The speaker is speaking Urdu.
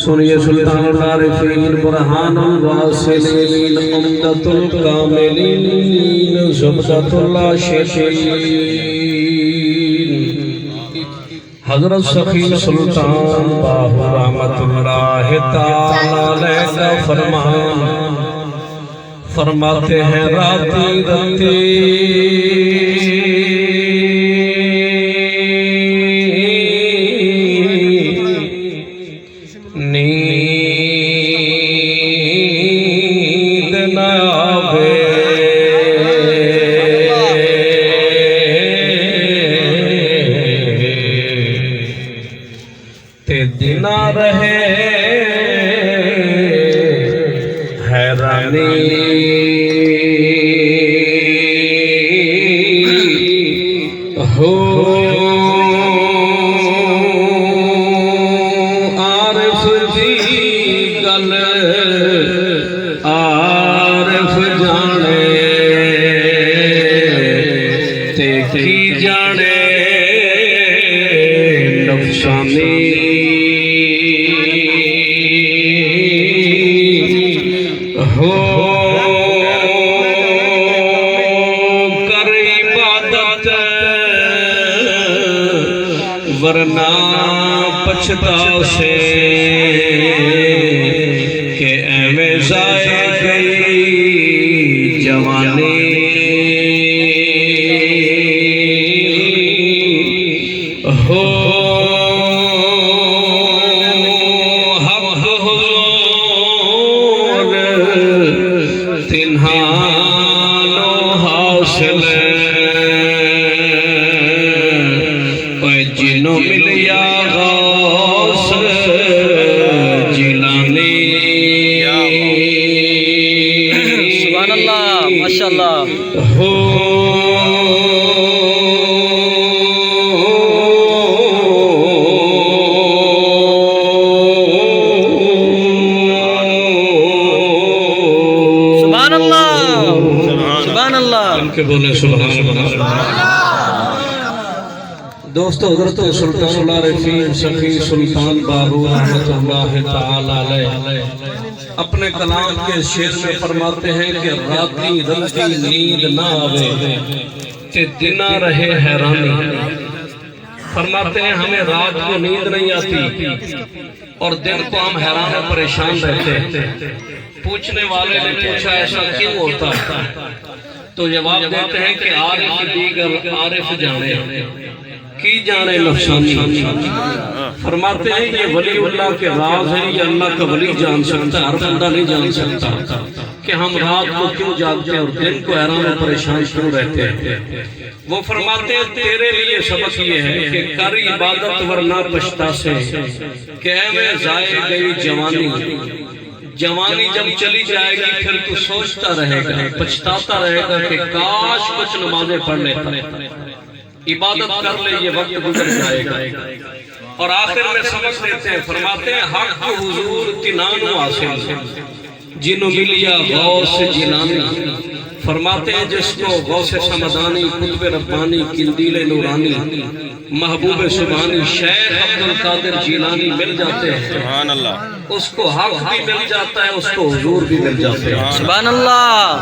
سنیے سلطان العارفین برہان الواصلین عمدۃ الکاملین زبدۃ العاشقین حضرت سخی سلطان باہو رحمت اللہ تعالی علیہ کا فرمان فرماتے ہیں راتی راتی نیند نہ آوے تے دن رہے حیرانی ہو عارف دی گل عارف جانے تے کی جانے نفسانی ہو کر عبادت ورنہ پچھتا سے کہ ایویں ضائع گئی جوانی ہو تنہانو حاصل اے جنو ملیا غوث جیلانی سبحان اللہ ماشاءاللہ ہو کے بولے سبحان اللہ۔ دوستو حضرت سلطان العارفین سخی سلطان باہو رحمت اللہ تعالی علیہ اپنے کلام کے شعر میں فرماتے ہیں کہ راتی رنگی نیند نہ آوے تے دنہ رہے حیرانی۔ فرماتے ہیں ہمیں رات کو نیند نہیں آتی اور دن کو ہم حیران و پریشان رہتے ہیں۔ پوچھنے والے نے پوچھا ایسا کیوں ہوتا ہے تو جواب دیتے ہیں کہ عارف دیگر عارف جانے کی جانے نفسانی۔ فرماتے ہیں یہ ولی اللہ کے راز ہے، یہ اللہ کا ولی جان سکتا ہے، ہر بندہ نہیں جان سکتا کہ ہم رات کو کیوں جاگتے ہیں اور دن کو حیران و پریشان کیوں رہتے ہیں۔ وہ فرماتے ہیں تیرے لیے سبق یہ ہے کہ کر عبادت ورنہ پچھتا سے کہ میں ضائع گئی جوانی۔ جوانی جب چلی جائے گی پھر تو سوچتا رہے گا، پچھتاتا رہے گا کہ کاش کچھ نمازیں پڑھ لیتا، عبادت کر لے، یہ وقت گزر جائے گا۔ اور آخر میں سبق دیتے ہیں، فرماتے ہیں حق حضور تنانو حاصل جنو ملیا غوث جیلانی۔ فرماتے ہیں جس کو غوث سمدانی قطب ربانی قندیل نورانی محبوب سبحانی شیخ عبدالقادر جیلانی مل جاتے ہیں، سبحان اللہ، اس کو حق بھی مل جاتا ہے، اس کو حضور بھی مل جاتے ہیں۔ سبحان اللہ۔